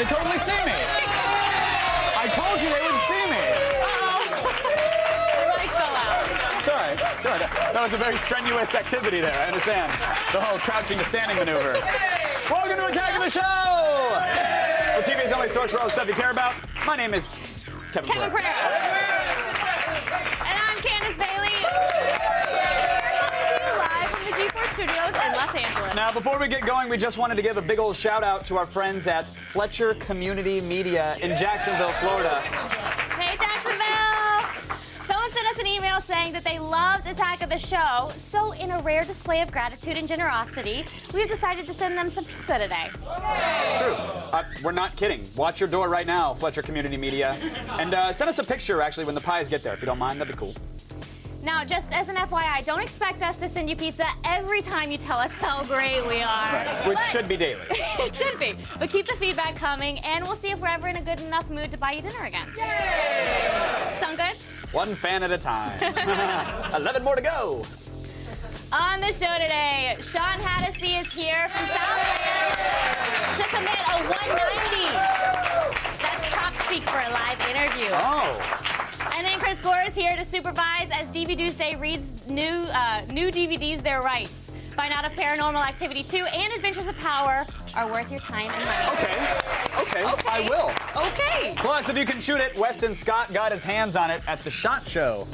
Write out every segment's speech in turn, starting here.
They totally see me. I told you they would see me. The lights fell out. It's all right. It's all right. That was a very strenuous activity there. I understand. The whole crouching to standing maneuver. Welcome to Attack of the Show! The TV's only source for all the stuff you care about. My name is Kevin Pereira. And I'm Candace Bailey. Live from the G4 studios in Los Angeles. Now, before we get going, we just wanted to give a big old shout out to our friends at Fletcher Community Media in Jacksonville, Florida. Hey, Jacksonville! Someone sent us an email saying that they loved Attack of the Show, so in a rare display of gratitude and generosity, we've decided to send them some pizza today. It's true. We're not kidding. Watch your door right now, Fletcher Community Media. And send us a picture, actually, when the pies get there. If you don't mind, that'd be cool. Now, just as an FYI, don't expect us to send you pizza every time you tell us how great we are. Right. Which should be daily. It should be. But keep the feedback coming, and we'll see if we're ever in a good enough mood to buy you dinner again. Yay! Sound good? One fan at a time. 11 more to go. On the show today, Sean Haddisy is here from Southland to commit a 190. That's top speak for a live interview. Oh. And then Chris Gore is here to supervise as DVD Tuesday reads new DVDs their rights. Find out if Paranormal Activity 2 and Adventures of Power are worth your time and money. Okay, I will. Okay. Plus, if you can shoot it, Weston Scott got his hands on it at the SHOT Show.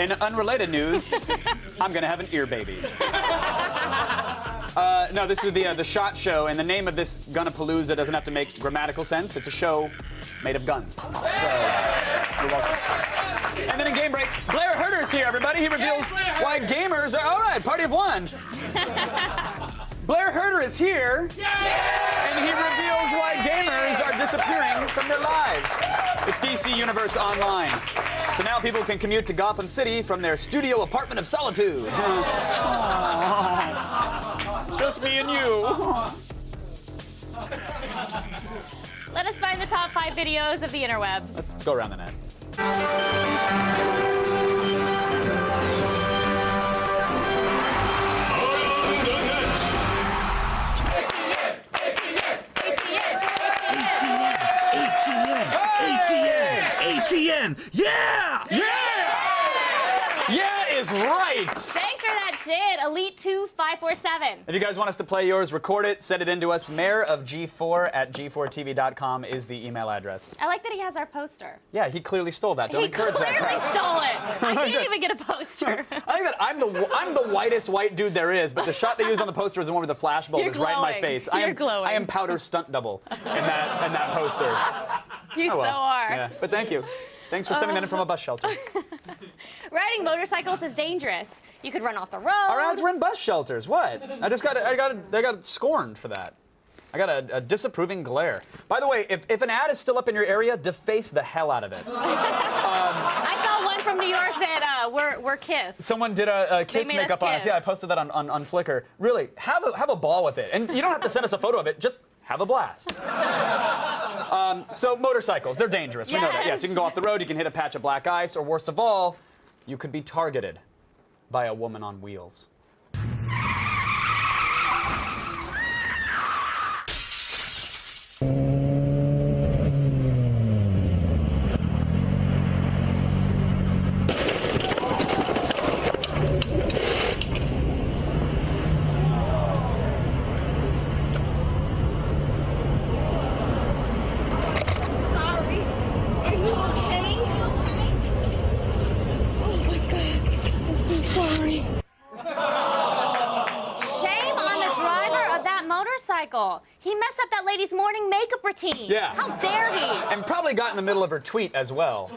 In unrelated news, I'm gonna have an ear baby. No, this is the SHOT Show, and the name of this Gunapalooza doesn't have to make grammatical sense. It's a show made of guns. So, you're welcome. And then in Game Break, Blair Herter's here, everybody. He reveals why gamers are, all right, party of one. Blair Herter is here, and he reveals why gamers are disappearing from their lives. It's DC Universe Online. So now people can commute to Gotham City from their studio apartment of solitude. It's just me and you. Let us find the top 5 videos of the interwebs. Let's go around the net. ATN! Yeah! Yeah is right! Thanks for that shit, Elite 2547. If you guys want us to play yours, record it, send it in to us. Mayor of G4 at g4tv.com is the email address. I like that he has our poster. Yeah, he clearly stole that. Don't He encourage clearly that. stole it. I can't even get a poster. I think that I'm the whitest white dude there is, but the shot they use on the poster is the one with the flashbulb You're is right in my glowing. face. You're glowing. I am powder stunt double in that poster. You Oh, well. so are. Yeah, but thank you. Thanks for sending that in from a bus shelter. Riding motorcycles is dangerous. You could run off the road. Our ads were in bus shelters. What? I got scorned for that. I got a disapproving glare. By the way, if an ad is still up in your area, deface the hell out of it. I saw one from New York that we're kissed. Someone did a kiss made us makeup on us. kiss. Yeah, I posted that on Flickr. Really, have a ball with it. And you don't have to send us a photo of it. Just have a blast. So motorcycles, they're dangerous. We know that. Yes, you can go off the road, you can hit a patch of black ice, or worst of all, you could be targeted by a woman on wheels. He messed up that lady's morning makeup routine. Yeah. How dare he? And probably got in the middle of her tweet as well.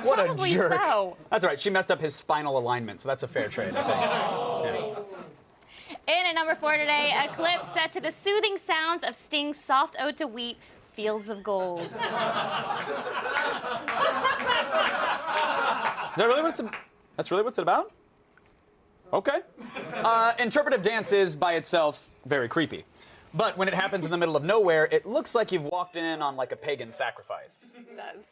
What a Probably jerk. so. That's all right. She messed up his spinal alignment, so that's a fair trade, I think. Yeah. In at number 4 today, a clip set to the soothing sounds of Sting's soft ode to wheat, Fields of Gold. Is that really what it's about? That's really what's it about? Okay. Interpretive dance is, by itself, very creepy. But when it happens in the middle of nowhere, it looks like you've walked in on like a pagan sacrifice. It does.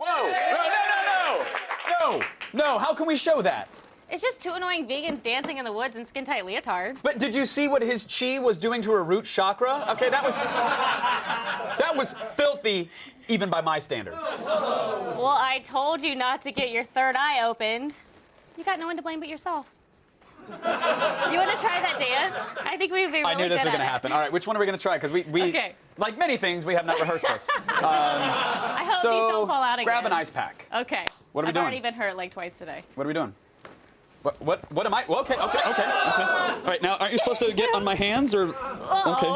Whoa! No, how can we show that? It's just two annoying vegans dancing in the woods in skin-tight leotards. But did you see what his chi was doing to her root chakra? Okay, that was filthy, even by my standards. Well, I told you not to get your third eye opened. You got no one to blame but yourself. You want to try that dance? I think we'd be really I knew this good was going to at it. happen. All right, which one are we going to try? Because we Okay. like many things, we have not rehearsed this. I hope So these don't fall out again. grab an ice pack. Okay. What are we I've doing? already been hurt like twice today. What are we doing? What am I? Well, okay. All right, now aren't you supposed to get on my hands or? Uh-oh. Okay.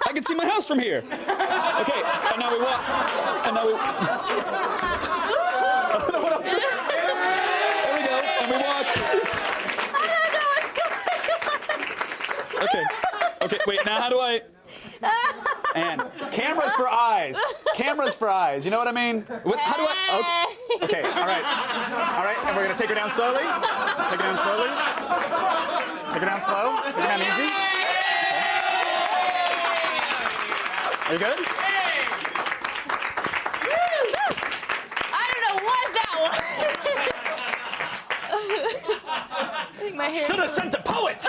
I can see my house from here. Okay, and now we walk. And now we. I don't know what else to do. There we go, and we walk. I don't know what's going on. Okay, wait, now how do I? And cameras for eyes. Cameras for eyes. You know what I mean? How do I? Okay, all right, and we're gonna take her down slowly. Take her down slowly. Take her down slow. Take her down easy. Okay. Are you good? I don't know what that was. I think my hair. Should have sent a poet.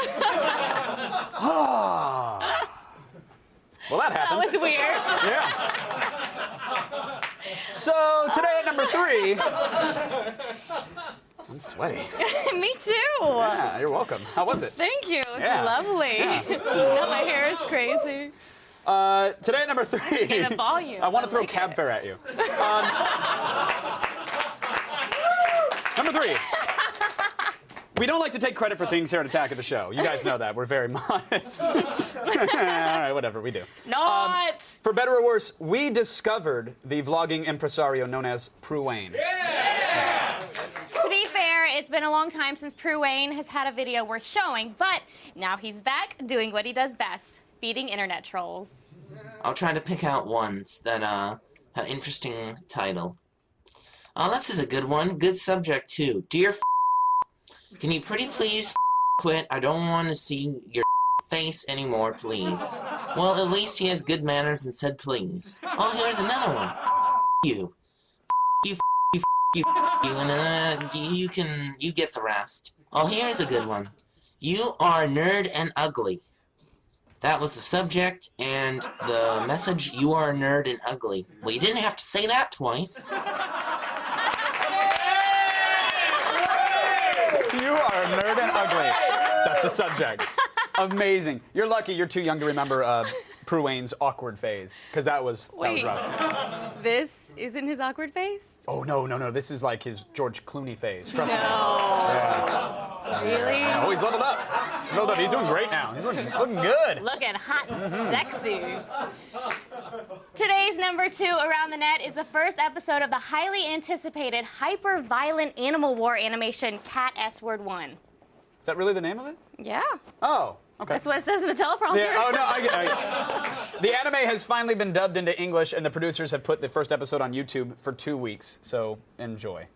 Well, that happened. That was weird. Yeah. So today at number 3. I'm sweaty. Me too. Yeah, you're welcome. How was it? Thank you. It's Yeah. lovely. Now my hair is crazy. Today at number 3. Okay, the volume. I want to throw like cab it. fare at you. Number 3. We don't like to take credit for things here at Attack of the Show. You guys know that. We're very modest. All right, whatever, we do. Not. For better or worse, we discovered the vlogging impresario known as Prue Wayne. To be fair, it's been a long time since Prue Wayne has had a video worth showing, but now he's back doing what he does best, feeding internet trolls. I'll try to pick out ones that have interesting title. This is a good one. Good subject too. Dear can you pretty please quit? I don't want to see your face anymore, please. Well, at least he has good manners and said please. Oh, here's another one. You. You, and you get the rest. Oh, here's a good one. You are nerd and ugly. That was the subject, and the message, you are a nerd and ugly. Well, you didn't have to say that twice. You are a nerd and ugly. That's the subject. Amazing. You're lucky you're too young to remember Prue Wayne's awkward phase, because that was rough. This isn't his awkward face? Oh, no. This is like his George Clooney phase. Trust me. No. Really? Oh, he's leveled up. He's doing great now. He's looking good. Looking hot and sexy. Today's number 2 around the net is the first episode of the highly anticipated hyper-violent Animal War animation Cat S-Word 1. Is that really the name of it? Yeah. Oh, okay. That's what it says in the teleprompter. Yeah, oh, no, I get The anime has finally been dubbed into English, and the producers have put the first episode on YouTube for 2 weeks, so enjoy.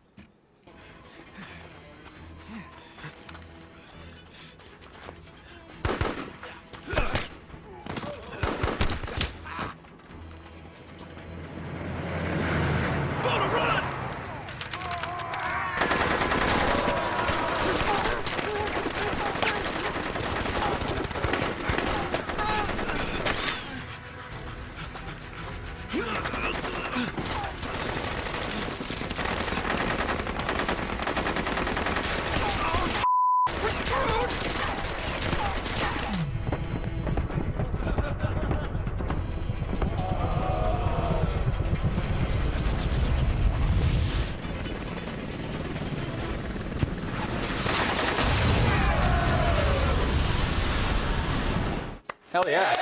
Hell yeah.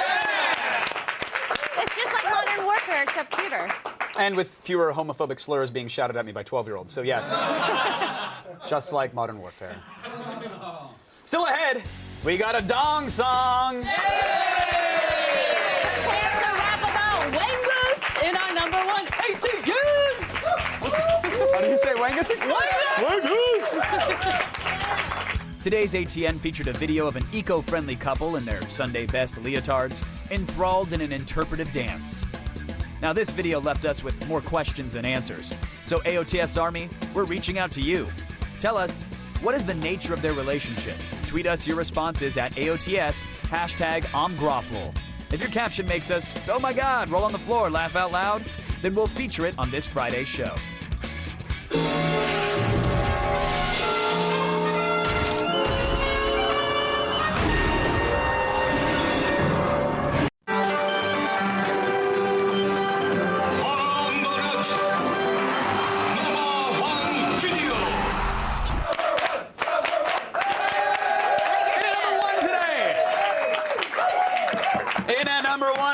It's just like Modern Warfare, except cuter. And with fewer homophobic slurs being shouted at me by 12-year-olds, so yes. Just like Modern Warfare. Still ahead, we got a dong song. Prepare to rap about Wengus in our number 1 ATN. How do you say Wengus? Wengus! Today's ATN featured a video of an eco-friendly couple in their Sunday best leotards, enthralled in an interpretive dance. Now, this video left us with more questions than answers. So, AOTS Army, we're reaching out to you. Tell us, what is the nature of their relationship? Tweet us your responses at AOTS, #OmGrofflel. If your caption makes us, oh my God, roll on the floor, laugh out loud, then we'll feature it on this Friday's show.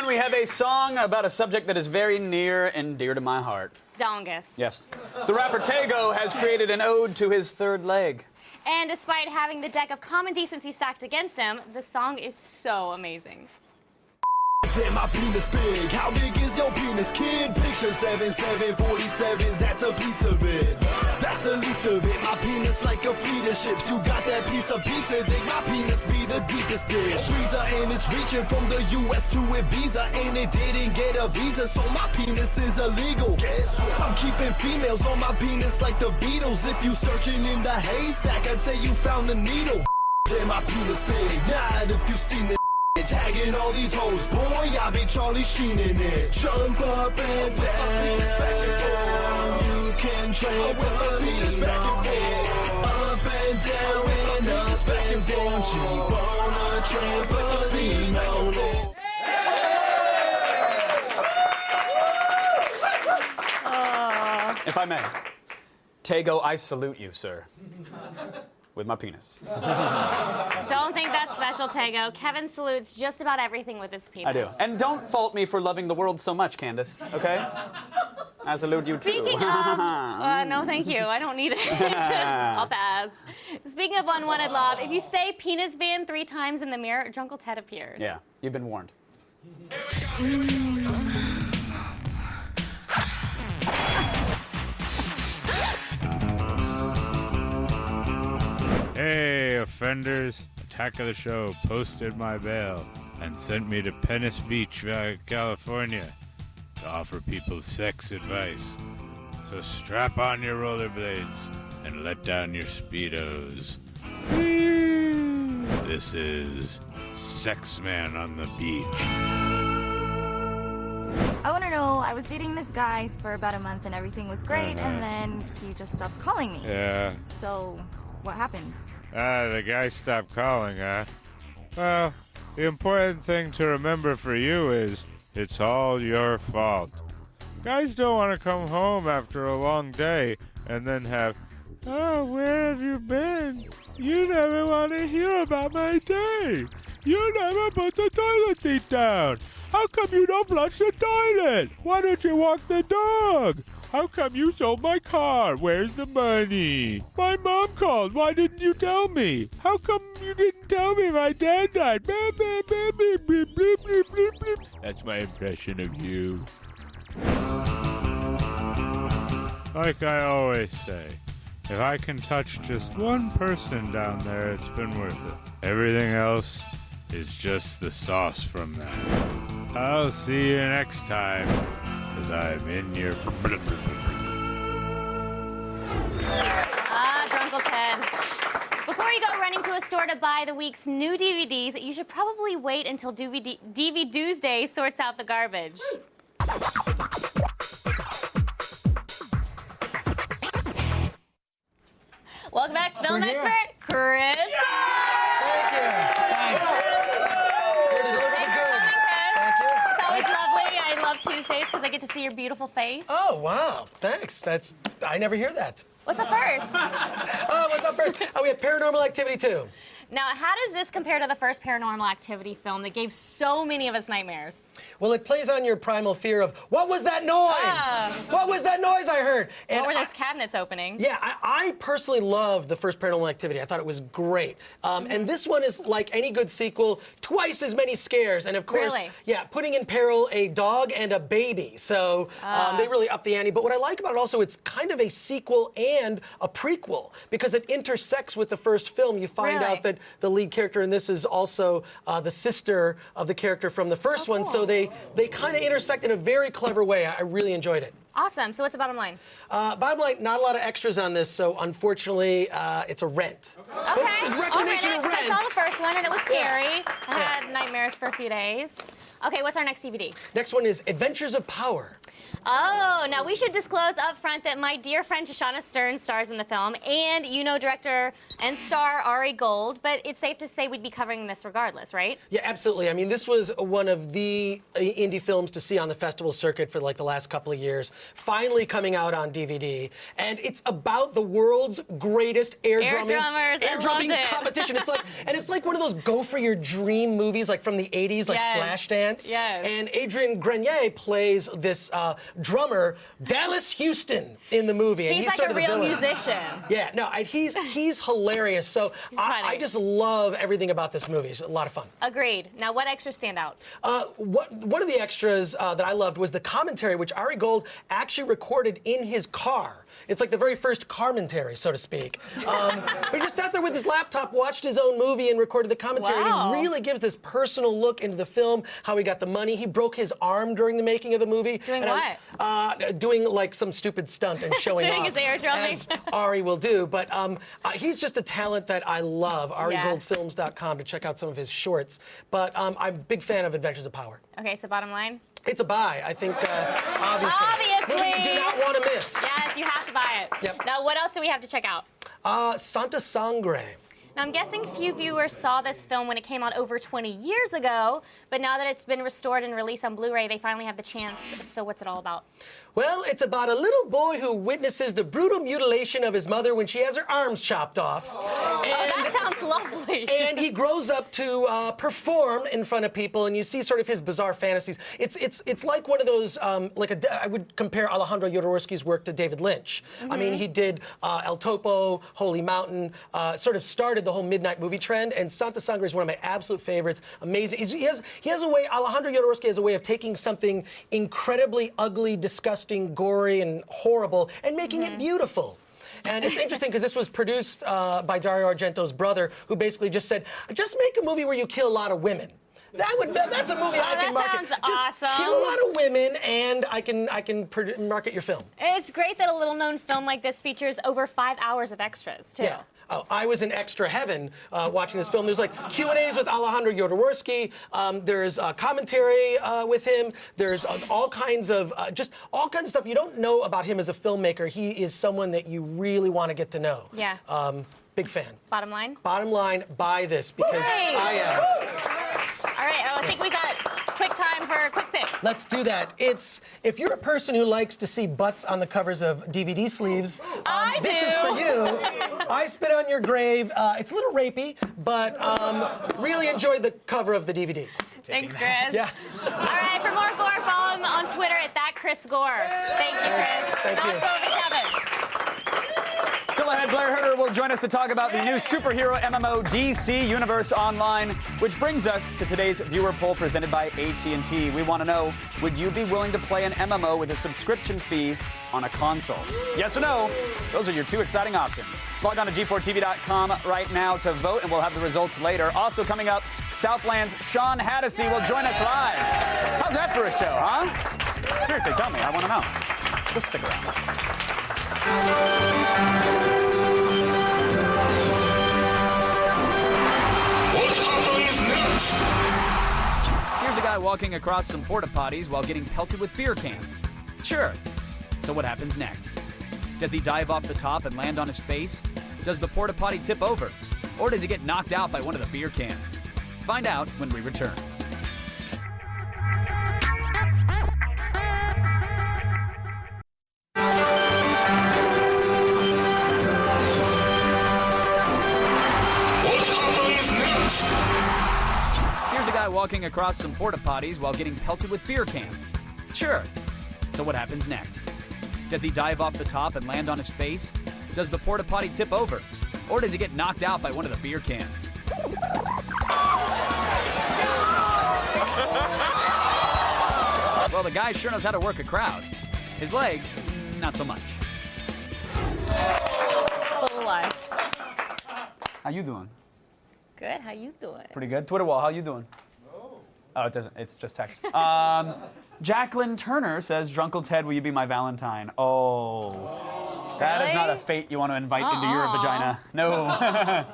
We have a song about a subject that is very near and dear to my heart. Dongus. Yes. The rapper Tego has created an ode to his third leg. And despite having the deck of common decency stacked against him, the song is so amazing. Damn, my penis big. How big is your penis, kid? Picture 7747s, that's a piece of it. That's the least of it. My penis like a fleet of ships. You got that piece of pizza dick. My penis be the deepest dish. Visa and it's reaching from the US to Ibiza, and it didn't get a visa, so my penis is illegal. I'm keeping females on my penis like the Beatles. If you searching in the haystack, I'd say you found the needle. Damn, my penis big. Not if you seen the tagging all these hoes, boy, I be Charlie Sheen in it. Jump up and down, you can trampoline on it. Up and down and up and down, cheap on a trampoline on it. If I may, Tego, I salute you, sir. With my penis. Don't think that's special, Tego. Kevin salutes just about everything with his penis. I do. And don't fault me for loving the world so much, Candace, okay? I salute you too. Speaking of, no thank you, I don't need it. I'll pass. Speaking of unwanted love, if you say penis bin 3 times in the mirror, Drunkle Ted appears. Yeah, you've been warned. Hey, offenders. Attack of the Show posted my bail and sent me to Venice Beach, California to offer people sex advice. So strap on your rollerblades and let down your Speedos. This is Sex Man on the Beach. I want to know, I was dating this guy for about a month and everything was great, and then he just stopped calling me. Yeah. So, what happened? The guy stopped calling, huh? Well, the important thing to remember for you is it's all your fault. Guys don't want to come home after a long day and then have, oh, where have you been? You never want to hear about my day. You never put the toilet seat down. How come you don't flush the toilet? Why don't you walk the dog? How come you sold my car? Where's the money? My mom called. Why didn't you tell me? How come you didn't tell me my dad died? That's my impression of you. Like I always say, if I can touch just one person down there, it's been worth it. Everything else is just the sauce from that. I'll see you next time, because I'm in your... Drunkle Ted. Before you go running to a store to buy the week's new DVDs, you should probably wait until DVD Tuesday sorts out the garbage. Welcome back, film expert, Chris. Thank you. Thanks. It's always lovely. I love Tuesdays because I get to see your beautiful face. Oh, wow. Thanks. I never hear that. What's up first? What's up first? We have Paranormal Activity 2. Now, how does this compare to the first Paranormal Activity film that gave so many of us nightmares? Well, it plays on your primal fear of, what was that noise? What was that noise I heard? And what were those cabinets opening? Yeah, I personally loved the first Paranormal Activity. I thought it was great. And this one is like any good sequel, twice as many scares. And of course, yeah, putting in peril a dog and a baby. So they really upped the ante. But what I like about it also, it's kind of a sequel and a prequel because it intersects with the first film. You find out that the lead character in this is also the sister of the character from the first one, so they kind of intersect in a very clever way. I really enjoyed it. Awesome. So what's the bottom line? Bottom line, not a lot of extras on this, so unfortunately, it's a rent. Okay. Recognition of rent. I saw the first one and it was scary. I had nightmares for a few days. Okay, what's our next DVD? Next one is Adventures of Power. Oh, now we should disclose up front that my dear friend Shoshana Stern stars in the film, and you know director and star Ari Gold, but it's safe to say we'd be covering this regardless, right? Yeah, absolutely. I mean, this was one of the indie films to see on the festival circuit for like the last couple of years, finally coming out on DVD, and it's about the world's greatest air drumming competition. It's like one of those go for your dream movies, like from the 80s, like Flashdance. Yes. And Adrian Grenier plays this drummer, Dallas Houston, in the movie. And he's like sort a of the real villain. musician. Yeah, no, he's hilarious. So I just love everything about this movie. It's a lot of fun. Agreed. One of extras stand out? One of the extras that I loved was the commentary, which Ari Gold actually recorded in his car. It's like the very first commentary, so to speak. He just sat there with his laptop, watched his own movie, and recorded the commentary. Wow. And he really gives this personal look into the film, how he got the money. He broke his arm during the making of the movie. Doing what? Doing like some stupid stunt and showing off. Doing his air drumming. As Ari will do. But he's just a talent that I love. AriGoldFilms.com to check out some of his shorts. But I'm a big fan of Adventures of Power. Okay, so bottom line? It's a buy, I think, obviously. Obviously. You do not want to miss. Yes, you have to buy it. Yep. Now, what else do we have to check out? Santa Sangre. Now, I'm guessing few viewers saw this film when it came out over 20 years ago, but now that it's been restored and released on Blu-ray, they finally have the chance. So what's it all about? Well, it's about a little boy who witnesses the brutal mutilation of his mother when she has her arms chopped off. That sounds lovely. And he grows up to perform in front of people, and you see sort of his bizarre fantasies. It's like one of those, I would compare Alejandro Jodorowsky's work to David Lynch. I mean, he did El Topo, Holy Mountain, sort of started the whole midnight movie trend, and Santa Sangre is one of my absolute favorites. Amazing. He has a way, Alejandro Jodorowsky has a way of taking something incredibly ugly, disgusting, gory, and horrible, and making it beautiful. And it's interesting because this was produced by Dario Argento's brother, who basically just said, just make a movie where you kill a lot of women. That's a movie I can market. That sounds awesome. Just kill a lot of women, and I can market your film. It's great that a little-known film like this features over 5 hours of extras, too. Yeah. Oh, I was in extra heaven watching this film. There's like Q&As with Alejandro Jodorowsky. There's commentary with him. There's all kinds of stuff you don't know about him as a filmmaker. He is someone that you really want to get to know. Yeah. Big fan. Bottom line? Bottom line, buy this because I am. All right, I think we got quick time for a quick pick. Let's do that. If you're a person who likes to see butts on the covers of DVD sleeves, this is for you. I Spit on Your Grave. It's a little rapey, but really enjoyed the cover of the DVD. Thanks, Chris. Yeah. All right, for more Gore, follow him on Twitter at @ChrisGore. Thank you, Chris. Thank you. Let's go over to Kevin. Still ahead, Blair Herter will join us to talk about the new superhero MMO DC Universe Online, which brings us to today's viewer poll presented by AT&T. We want to know, would you be willing to play an MMO with a subscription fee on a console? Yes or no? Those are your two exciting options. Log on to G4TV.com right now to vote, and we'll have the results later. Also coming up, Southland's Sean Haddisy will join us live. How's that for a show, huh? Seriously, tell me. I want to know. Just stick around. What happens next? Here's a guy walking across some porta potties while getting pelted with beer cans. Sure. So what happens next? Does he dive off the top and land on his face? Does the porta potty tip over? Or does he get knocked out by one of the beer cans? Find out when we return. Here's a guy walking across some porta potties while getting pelted with beer cans. Sure. So what happens next? Does he dive off the top and land on his face? Does the porta potty tip over? Or does he get knocked out by one of the beer cans? Well, the guy sure knows how to work a crowd. His legs, not so much. How you doing? Good. How you doing? Pretty good. Twitter wall, how you doing? No. Oh, it doesn't. It's just text. Jacqueline Turner says, Drunkle Ted, will you be my Valentine? Oh. That is not a fate you want to invite into your vagina. No.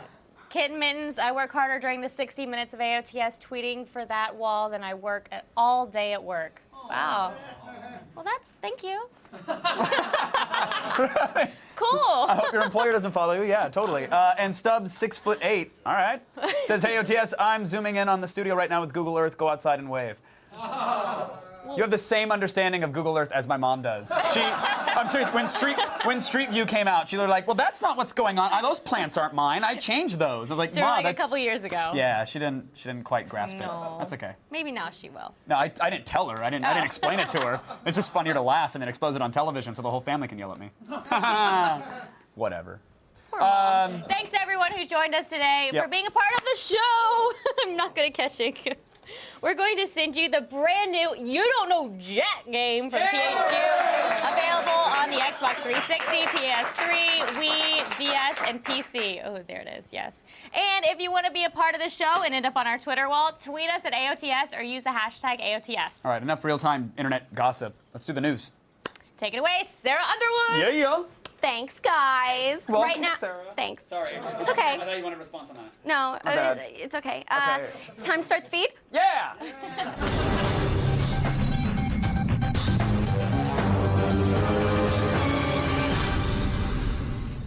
Kitten Mittens, I work harder during the 60 minutes of AOTS tweeting for that wall than I work all day at work. Wow. Well, thank you. Cool. I hope your employer doesn't follow you. Yeah, totally. And Stubbs, 6'8". All right. Says, hey, OTS, I'm zooming in on the studio right now with Google Earth. Go outside and wave. You have the same understanding of Google Earth as my mom does. I'm serious, when Street View came out, she was like, well, that's not what's going on. Those plants aren't mine. I changed those. I was like, so Mom, like a couple years ago. Yeah, she didn't quite grasp it. That's okay. Maybe now she will. No, I didn't tell her. I didn't explain it to her. It's just funnier to laugh and then expose it on television so the whole family can yell at me. Whatever. Poor Mom. Thanks to everyone who joined us today for being a part of the show. I'm not good at catching. We're going to send you the brand new You Don't Know Jack game from THQ, available on the Xbox 360, PS3, Wii, DS, and PC. Oh, there it is, yes. And if you want to be a part of the show and end up on our Twitter wall, tweet us at AOTS or use the hashtag AOTS. All right, enough real-time internet gossip. Let's do the news. Take it away, Sarah Underwood. Yeah. Thanks, guys. Welcome, right now, Sarah. Thanks. Sorry. It's okay. I thought you wanted a response on that. No, bad. it's okay. Okay. It's time to start the feed. Yeah.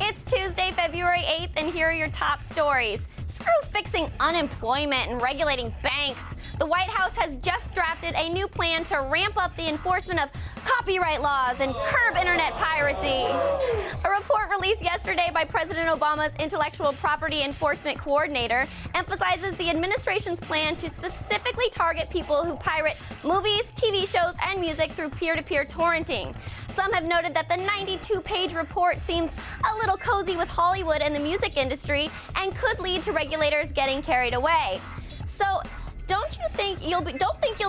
It's Tuesday, February 8th, and here are your top stories. Screw fixing unemployment and regulating banks. The White House has just drafted a new plan to ramp up the enforcement of copyright laws and curb internet piracy. A report released yesterday by President Obama's Intellectual Property Enforcement Coordinator emphasizes the administration's plan to specifically target people who pirate movies, TV shows, and music through peer-to-peer torrenting. Some have noted that the 92-page report seems a little cozy with Hollywood and the music industry and could lead to regulators getting carried away. So, don't think you'll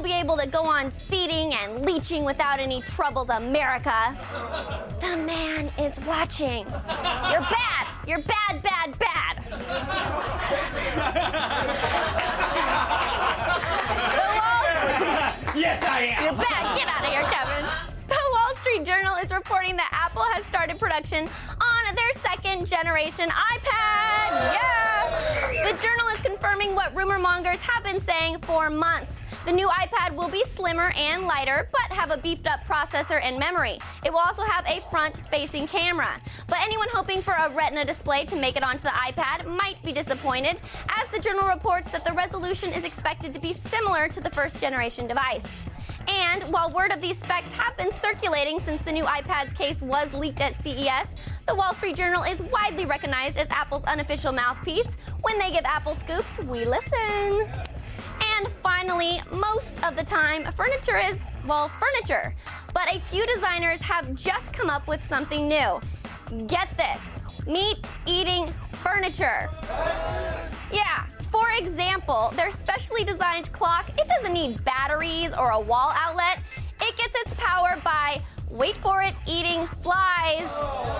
be able to go on seeding and leeching without any troubles, America. The man is watching. You're bad. You're bad, bad, bad. Yes, I am. You're bad. Get out of here, Kevin. The Wall Street Journal is reporting that Apple has started production on their second-generation iPad. Yeah! The Journal is confirming what rumor mongers have been saying for months. The new iPad will be slimmer and lighter, but have a beefed-up processor and memory. It will also have a front-facing camera. But anyone hoping for a Retina display to make it onto the iPad might be disappointed, as the Journal reports that the resolution is expected to be similar to the first-generation device. And while word of these specs have been circulating since the new iPad's case was leaked at CES, the Wall Street Journal is widely recognized as Apple's unofficial mouthpiece. When they give Apple scoops, we listen. And finally, most of the time, furniture is, well, furniture. But a few designers have just come up with something new. Get this, meat-eating furniture. Yeah. For example, their specially designed clock, it doesn't need batteries or a wall outlet. It gets its power by, wait for it, eating flies.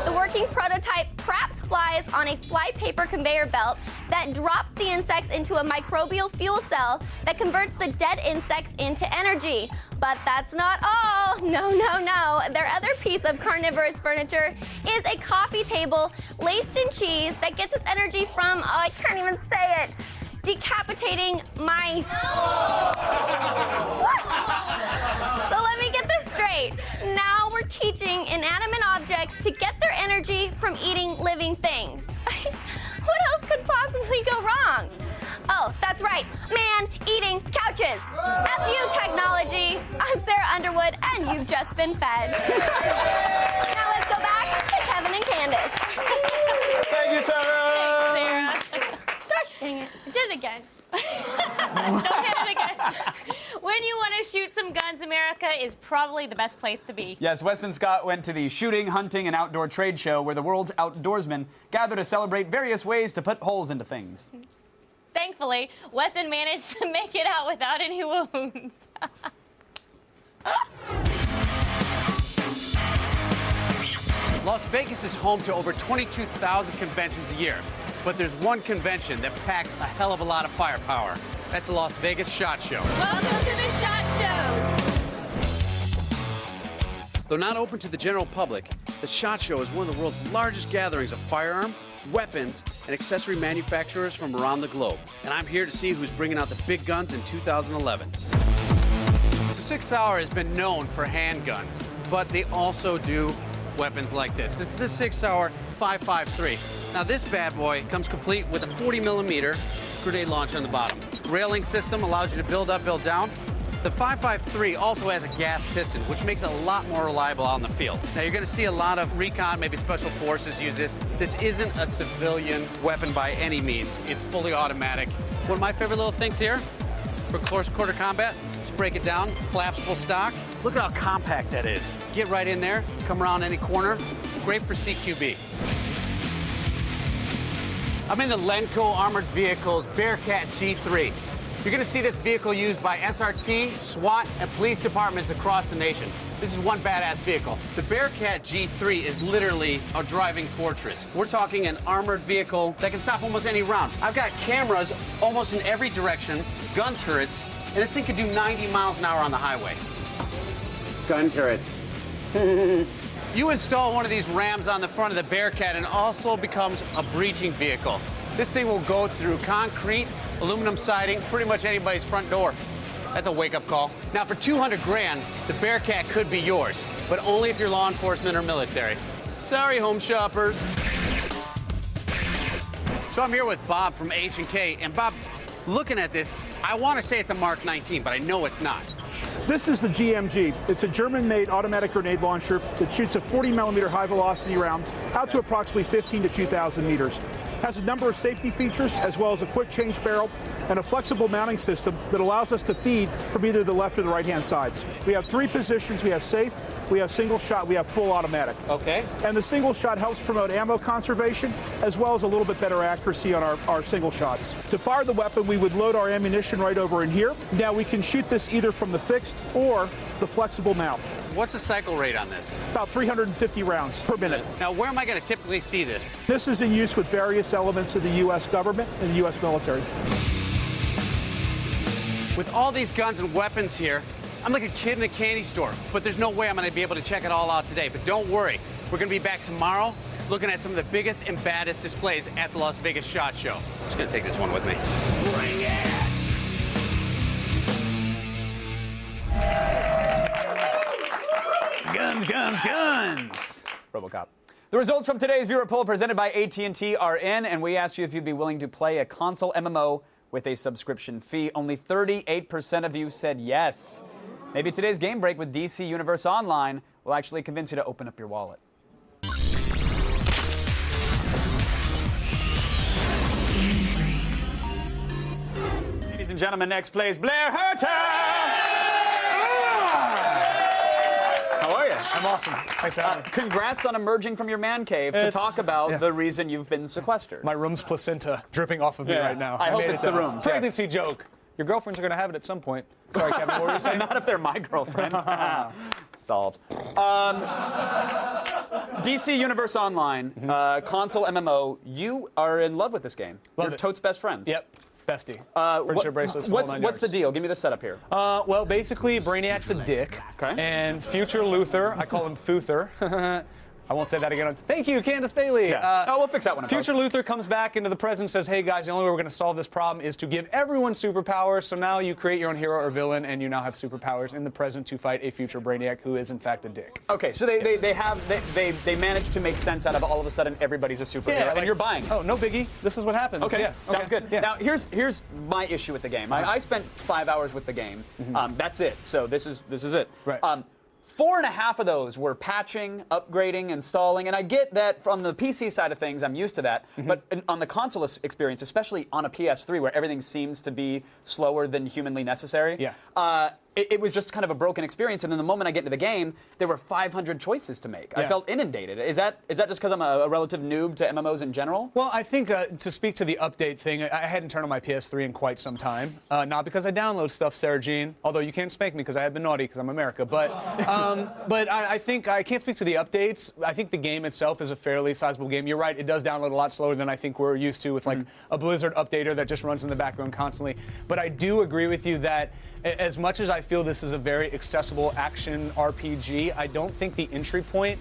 The working prototype traps flies on a flypaper conveyor belt that drops the insects into a microbial fuel cell that converts the dead insects into energy. But that's not all. No. Their other piece of carnivorous furniture is a coffee table laced in cheese that gets its energy from, I can't even say it, decapitating mice. So let me get this straight. Now we're teaching inanimate objects to get their energy from eating living things. What else could possibly go wrong? Oh, that's right, man eating couches. F you, technology. I'm Sarah Underwood, and you've just been fed. Now let's go back to Kevin and Candace. Thank you, Sarah. Thanks, Sarah. Gosh dang it, I did it again. Don't hit it again. When you want to shoot some guns, America is probably the best place to be. Yes, Weston Scott went to the shooting, hunting, and outdoor trade show where the world's outdoorsmen gather to celebrate various ways to put holes into things. Thankfully, Weston managed to make it out without any wounds. Las Vegas is home to over 22,000 conventions a year. but there's one convention that packs a hell of a lot of firepower. That's the Las Vegas SHOT Show. Welcome to the SHOT Show. Though not open to the general public, the SHOT Show is one of the world's largest gatherings of firearm, weapons, and accessory manufacturers from around the globe. And I'm here to see who's bringing out the big guns in 2011. The 6 Hour has been known for handguns, but they also do weapons like this. This is the 6 Hour 553. Now this bad boy comes complete with a 40mm grenade launcher on the bottom. Railing system allows you to build up, build down. The 553 also has a gas piston, which makes it a lot more reliable on the field. Now, you're going to see a lot of recon, maybe special forces use this. This isn't a civilian weapon by any means. It's fully automatic. One of my favorite little things here for close quarter combat, just break it down, collapsible stock. Look at how compact that is. Get right in there, come around any corner. Great for CQB. I'm in the Lenco Armored Vehicles Bearcat G3. You're going to see this vehicle used by SRT, SWAT, and police departments across the nation. This is one badass vehicle. The Bearcat G3 is literally a driving fortress. We're talking an armored vehicle that can stop almost any round. I've got cameras almost in every direction, gun turrets, and this thing could do 90 miles an hour on the highway. Gun turrets. You install one of these rams on the front of the Bearcat and it also becomes a breaching vehicle. This thing will go through concrete, aluminum siding, pretty much anybody's front door. That's a wake-up call. Now, for 200 grand, the Bearcat could be yours, but only if you're law enforcement or military. Sorry, home shoppers. So I'm here with Bob from H&K, and Bob, looking at this, I want to say it's a Mark 19, but I know it's not. This is the GMG. It's a German-made automatic grenade launcher that shoots a 40mm high-velocity round out to approximately 15 to 2,000 meters. Has a number of safety features, as well as a quick change barrel and a flexible mounting system that allows us to feed from either the left or the right-hand sides. We have 3 positions. We have safe, we have single shot, we have full automatic. Okay. And the single shot helps promote ammo conservation, as well as a little bit better accuracy on our single shots. To fire the weapon, we would load our ammunition right over in here. Now we can shoot this either from the fixed or the flexible mount. What's the cycle rate on this? About 350 rounds per minute. Now, where am I going to typically see this? This is in use with various elements of the U.S. government and the U.S. military. With all these guns and weapons here, I'm like a kid in a candy store, but there's no way I'm going to be able to check it all out today. But don't worry, we're going to be back tomorrow looking at some of the biggest and baddest displays at the Las Vegas SHOT Show. I'm just going to take this one with me. Bring it! Guns, guns, guns! RoboCop. The results from today's viewer poll presented by AT&T are in, and we asked you if you'd be willing to play a console MMO with a subscription fee. Only 38% of you said yes. Maybe today's game break with DC Universe Online will actually convince you to open up your wallet. Ladies and gentlemen, next plays Blair Herter! How are you? I'm awesome. Thanks for having me. Congrats on emerging from your man cave to talk about the reason you've been sequestered. My room's placenta dripping off of me right now. I hope it's the room. Pregnancy joke. Your girlfriends are going to have it at some point. Sorry, Kevin, what were you saying? Not if they're my girlfriend. Solved. DC Universe Online, console MMO, you are in love with this game. You're Totes best friends. Yep. Bestie. Friendship bracelets. What's the deal? Give me the setup here. Well, basically, Brainiac's a dick. Okay. And future Luthor, I call him Futher. I won't say that again. Thank you, Candace Bailey. Yeah. We'll fix that one. Future Luthor comes back into the present and says, hey, guys, the only way we're going to solve this problem is to give everyone superpowers. So now you create your own hero or villain, and you now have superpowers in the present to fight a future Brainiac who is, in fact, a dick. Okay, so they managed to make sense out of all of a sudden everybody's a superhero, and you're buying. Oh, no biggie. This is what happens. Okay, yeah. Sounds good. Yeah. Now, here's my issue with the game. I spent 5 hours with the game. That's it. So this is it. Right. 4.5 of those were patching, upgrading, installing, and I get that from the PC side of things, I'm used to that. But on the console experience, especially on a PS3 where everything seems to be slower than humanly necessary, it was just kind of a broken experience. And then the moment I get into the game, there were 500 choices to make. I felt inundated. Is that just because I'm a relative noob to MMOs in general? Well, I think to speak to the update thing, I hadn't turned on my PS3 in quite some time. Not because I download stuff, Sarah Jean, although you can't spank me because I have been naughty because I'm America. But I think I can't speak to the updates. I think the game itself is a fairly sizable game. You're right, it does download a lot slower than I think we're used to with like a Blizzard updater that just runs in the background constantly. But I do agree with you that as much as I feel this is a very accessible action RPG, I don't think the entry point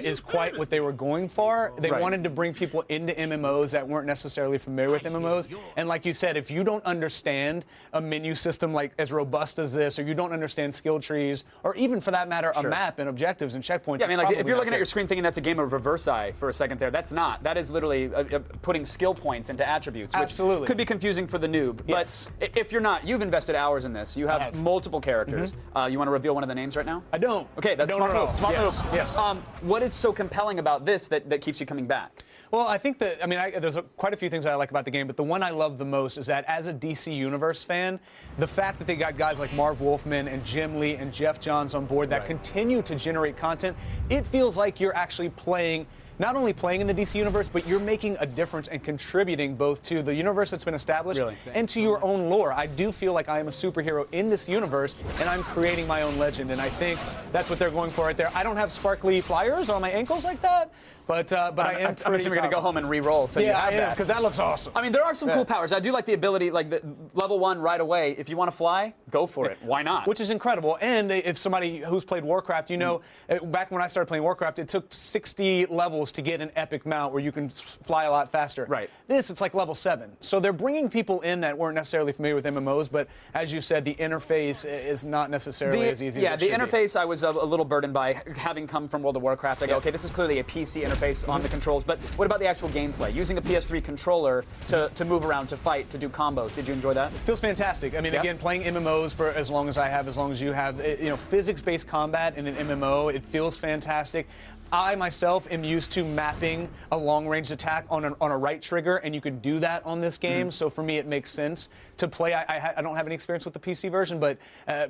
is quite what they were going for. They wanted to bring people into MMOs that weren't necessarily familiar with MMOs. And like you said, if you don't understand a menu system like as robust as this, or you don't understand skill trees, or even for that matter, a map and objectives and checkpoints. Yeah, I mean, like if you're looking at your screen thinking that's a game of reverse eye for a second there, that's not. That is literally putting skill points into attributes, which could be confusing for the noob. Yes. But if you're not, you've invested hours in this. You have multiple characters. You want to reveal one of the names right now? I don't. Okay, that's smart move. Smart move. Yes. What is so compelling about this that keeps you coming back? Well, I think that, there's quite a few things that I like about the game, but the one I love the most is that as a DC Universe fan, the fact that they got guys like Marv Wolfman and Jim Lee and Jeff Johns on board that continue to generate content, it feels like you're actually not only playing in the DC Universe, but you're making a difference and contributing both to the universe that's been established and to your own lore. I do feel like I am a superhero in this universe, and I'm creating my own legend, and I think that's what they're going for right there. I don't have sparkly flyers on my ankles like that, but I am I'm assuming you're going to go home and re-roll, so you have that. because that looks awesome. I mean, there are some cool powers. I do like the ability, like the level 1 right away. If you want to fly, go for it. Why not? Which is incredible. And if somebody who's played Warcraft, you know, back when I started playing Warcraft, it took 60 levels to get an epic mount where you can fly a lot faster. Right. This, it's like level 7. So they're bringing people in that weren't necessarily familiar with MMOs, but as you said, the interface is not necessarily as easy as it should the interface I was a little burdened by, having come from World of Warcraft. I go, okay, this is clearly a PC interface on the controls, but what about the actual gameplay? Using the PS3 controller to move around, to fight, to do combos. Did you enjoy that? Feels fantastic. I mean, again, playing MMOs for as long as I have, as long as you have, physics-based combat in an MMO, it feels fantastic. I myself am used to mapping a long-range attack on a right trigger, and you could do that on this game. So for me, it makes sense to play. I don't have any experience with the PC version, but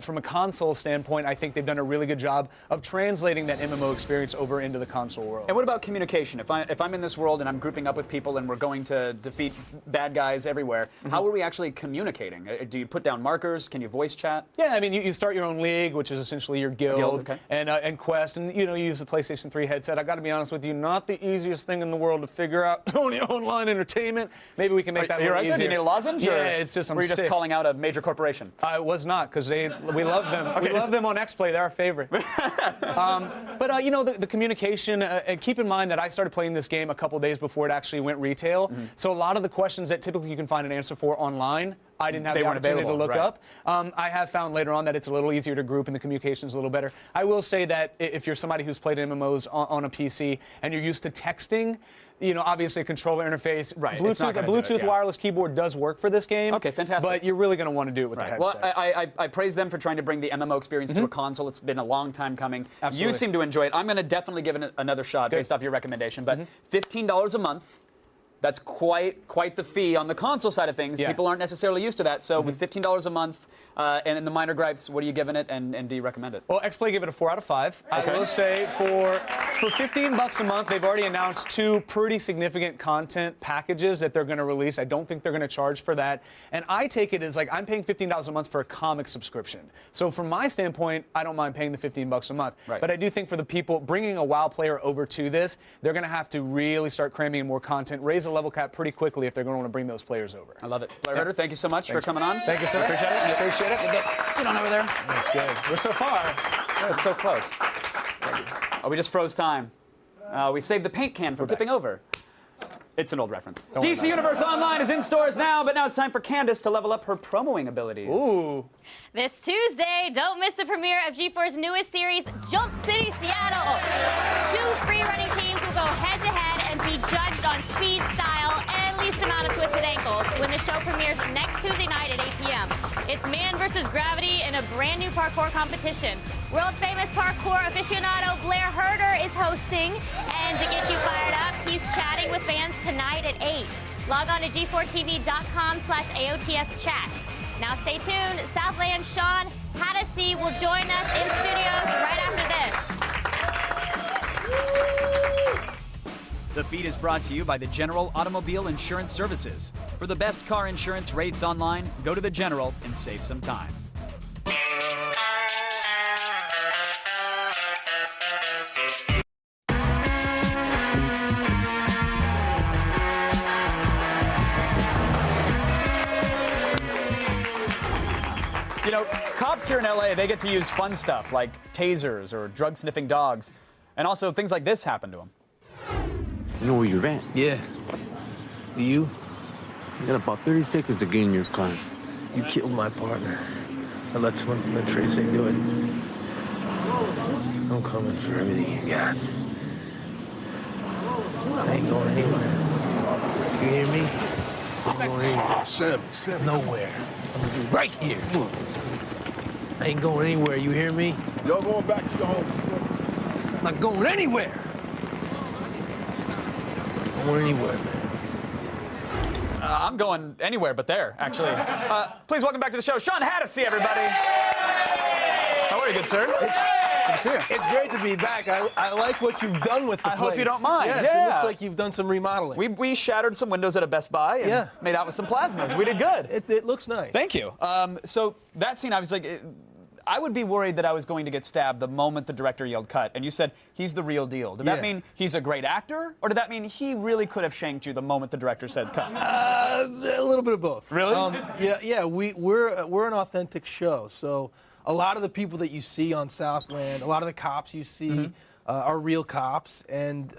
from a console standpoint, I think they've done a really good job of translating that MMO experience over into the console world. And what about communication? If I'm in this world and I'm grouping up with people and we're going to defeat bad guys everywhere, how are we actually communicating? Do you put down markers? Can you voice chat? Yeah, I mean, you start your own league, which is essentially your guild, and quest, and you use the PlayStation 3 headset. I got to be honest with you, not the easiest thing in the world to figure out. Only online entertainment. Maybe we can make that a little easier. Do you need a lozenge? Yeah, it's just were you just calling out a major corporation? I was not, because we love them. We love them on X-Play. They're our favorite. But the communication. Keep in mind that I started playing this game a couple days before it actually went retail. So a lot of the questions that typically you can find an answer for online, I didn't have the opportunity to look up. I have found later on that it's a little easier to group and the communication's a little better. I will say that if you're somebody who's played MMOs on a PC and you're used to texting, obviously a controller interface, Bluetooth wireless keyboard does work for this game. Okay, fantastic. But you're really going to want to do it with the headset. Well, I praise them for trying to bring the MMO experience to a console. It's been a long time coming. Absolutely. You seem to enjoy it. I'm going to definitely give it another shot based off your recommendation. But $15 a month. That's quite the fee on the console side of things. People aren't necessarily used to that. So with $15 a month and in the minor gripes, what are you giving it, and do you recommend it? Well, X-Play gave it a 4 out of 5. I will say for $15 a month, they've already announced 2 pretty significant content packages that they're going to release. I don't think they're going to charge for that. And I take it as like I'm paying $15 a month for a comic subscription. So from my standpoint, I don't mind paying the $15 a month. Right. But I do think for the people bringing a WoW player over to this, they're going to have to really start cramming in more content, raise the level cap pretty quickly if they're going to want to bring those players over. I love it. Blair Herter, thank you so much for coming on. Thank you, sir. Appreciate it. Appreciate it. Get on over there. That's good. We're so far. Yeah, it's so close. Oh, we just froze time. We saved the paint can from tipping over. It's an old reference. DC Universe Online is in stores now, but now it's time for Candace to level up her promoing abilities. Ooh. This Tuesday, don't miss the premiere of G4's newest series, Jump City Seattle. 2 free-running teams will go head-to-head and be judged on speed, style, and least amount of twisted ankles when the show premieres next Tuesday night at 8 p.m. It's man versus gravity in a brand new parkour competition. World-famous parkour aficionado Blair Herter is hosting, and to get you fired up, he's chatting with fans tonight at 8. Log on to g4tv.com/AOTS chat. Now stay tuned. Southland Sean Hattasey will join us in studios right after this. The feed is brought to you by the General Automobile Insurance Services. For the best car insurance rates online, go to the General and save some time. You know, cops here in LA, they get to use fun stuff like tasers or drug-sniffing dogs. And also things like this happen to them. You know where you're at? Yeah. Do you? You got about 30 seconds to gain your crime. You killed my partner. I let someone from the Trace do it. I'm coming for everything you got. I ain't going anywhere. You hear me? I'm going anywhere. Seven. Nowhere. I'm gonna be right here. I ain't going anywhere. You hear me? Y'all going back to your home. I'm not going anywhere. I'm going anywhere, man. I'm going anywhere but there, actually. Please welcome back to the show, Sean Hattasey, everybody. How are you, good sir? Good to see you. It's great to be back. I like what you've done with the place. I hope you don't mind. Yes, Yeah. It looks like you've done some remodeling. We shattered some windows at a Best Buy and made out with some plasmas. We did good. It looks nice. Thank you. So that scene, I was like, I would be worried that I was going to get stabbed the moment the director yelled cut, and you said he's the real deal. Did that mean he's a great actor, or did that mean he really could have shanked you the moment the director said cut? A little bit of both. Really? Yeah. We're an authentic show, so a lot of the people that you see on Southland, a lot of the cops you see are real cops, and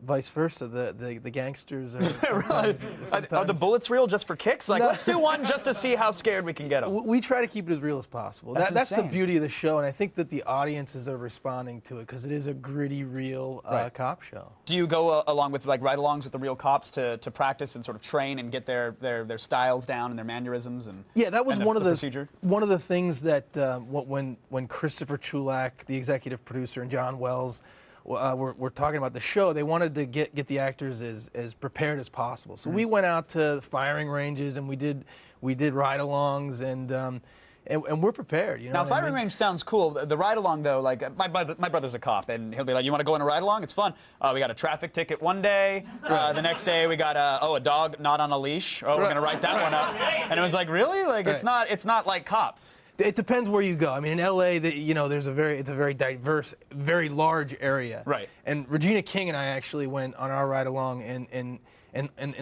vice versa. The gangsters are sometimes. Are the bullets real just for kicks? Like, let's do one just to see how scared we can get them. We try to keep it as real as possible. That's the beauty of the show, and I think that the audiences are responding to it because it is a gritty, real cop show. Do you go along with like ride-alongs with the real cops to practice and sort of train and get their styles down and their mannerisms and that was one of the procedure? One of the things that when Christopher Chulak, the executive producer, and John Wells we're talking about the show, they wanted to get the actors as prepared as possible. So we went out to firing ranges and we did ride-alongs and we're prepared. You know. Now, firing range sounds cool. The ride-along, though, like my brother's a cop, and he'll be like, "You want to go on a ride-along? It's fun. We got a traffic ticket one day. The next day we got a dog not on a leash. Oh, we're gonna write that one up." And it was like, really? Like it's not like cops. It depends where you go. I mean, in LA, it's a very diverse, very large area. Right. And Regina King and I actually went on our ride-along in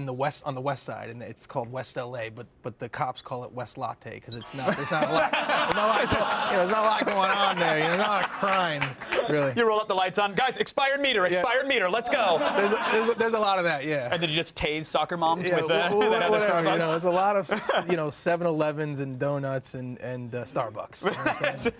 the west, on the west side, and it's called West LA, but the cops call it West Latte because there's not a lot, there's not a lot going on there. There's not a lot of crime, really. You roll up the lights on, guys. Expired meter, let's go. There's a lot of that, yeah. And then you just tase soccer moms with that other Starbucks. There's a lot of 7-Elevens and donuts and Starbucks.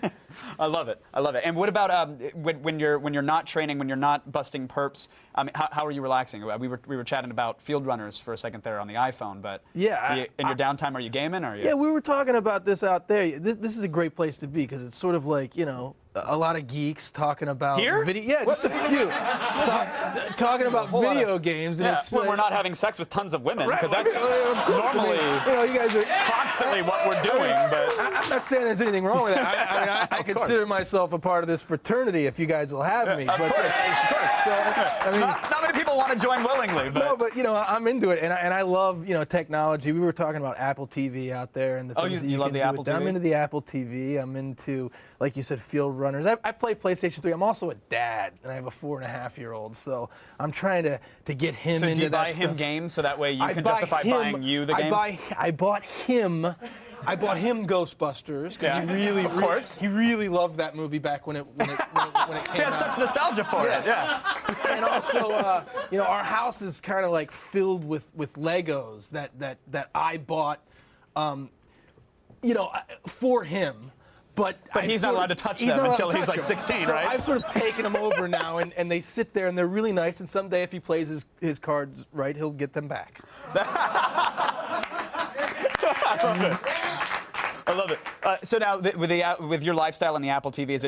I love it. And what about when you're not training, when you're not busting perps? How are you relaxing? We were chatting about field runners for a second there on the iPhone, but in your downtime, are you gaming? Yeah, we were talking about this out there. This is a great place to be because it's sort of like a lot of geeks talking about video. Yeah, just a few talking about video games. And it's when we're not having sex with tons of women, because that's normally you guys are constantly what we're doing. But I'm not saying there's anything wrong with that. I consider myself a part of this fraternity. If you guys will have me, of course. So, not many people want to join willingly. But. No, but I'm into it, and I love technology. We were talking about Apple TV out there, and the things that you love the Apple TV? I'm into the Apple TV. I'm into, like you said, field runners. I play PlayStation 3. I'm also a dad, and I have a 4.5-year-old, so I'm trying to get him into that. So do you buy him games so that way you can justify buying you the games? I bought him Ghostbusters because he really loved that movie back when it came out. He has such nostalgia for it. Yeah. And also, our house is kind of like filled with Legos that I bought, for him. But he's not allowed to touch them until he's like 16, so right? I've sort of taken them over now, and they sit there, and they're really nice. And someday, if he plays his cards right, he'll get them back. I love it. So now, with your lifestyle on the Apple TV, is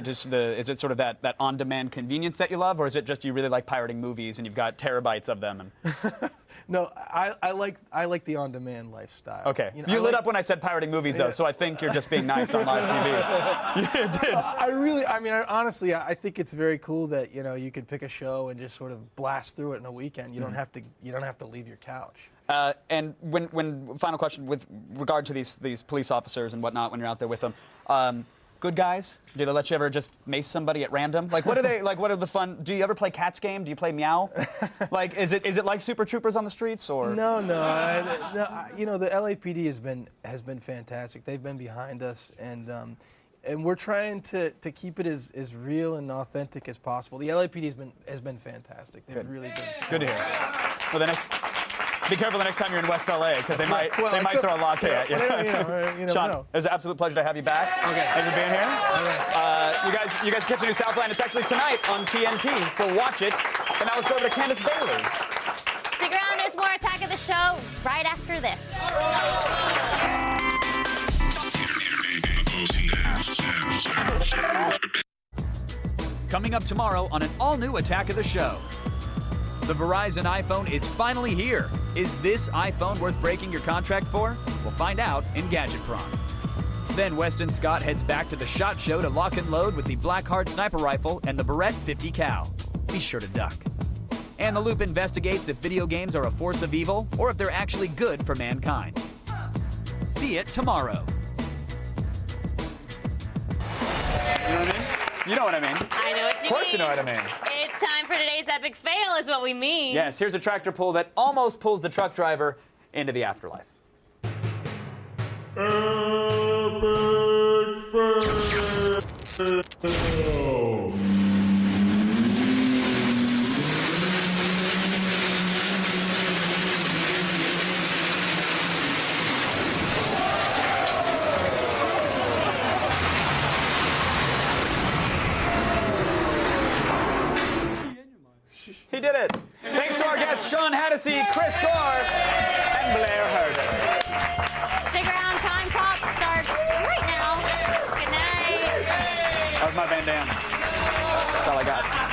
it sort of that on-demand convenience that you love, or is it just you really like pirating movies and you've got terabytes of them? No, I like the on-demand lifestyle. Okay. You You, know, lit up when I said pirating movies, though, so I think you're just being nice on live TV. You did. Honestly, I think it's very cool that you could pick a show and just sort of blast through it in a weekend. You don't have to leave your couch. And when final question with regard to these police officers and whatnot, when you're out there with them, good guys? Do they let you ever just mace somebody at random? Like, what are they like? What are the fun? Do you ever play Cats game? Do you play Meow? Like, is it like Super Troopers on the streets or? No. The LAPD has been fantastic. They've been behind us, and we're trying to keep it as real and authentic as possible. The LAPD has been fantastic. They've really been. Good to hear. Well, be careful the next time you're in West LA, because they might throw a latte at you. Sean, it was an absolute pleasure to have you back. Okay. Thank you for being here. You guys catch a new Southland. It's actually tonight on TNT, so watch it. And now let's go over to Candace Bailey. Stick around. There's more Attack of the Show right after this. Coming up tomorrow on an all-new Attack of the Show. The Verizon iPhone is finally here. Is this iPhone worth breaking your contract for? We'll find out in Gadget Prom. Then Weston Scott heads back to the SHOT Show to lock and load with the Blackheart sniper rifle and the Beretta 50 cal. Be sure to duck. And The Loop investigates if video games are a force of evil or if they're actually good for mankind. See it tomorrow. You know what I mean? You know what I mean. I know what you mean. Of course you know what I mean. It's time for today's epic fail, is what we mean. Yes, here's a tractor pull that almost pulls the truck driver into the afterlife. He did it. Thanks to our guests, Sean Hattasey, Chris Gore, and Blair Herder. Stick around. Time Pop starts right now. Good night. That was my Van Dam. That's all I got.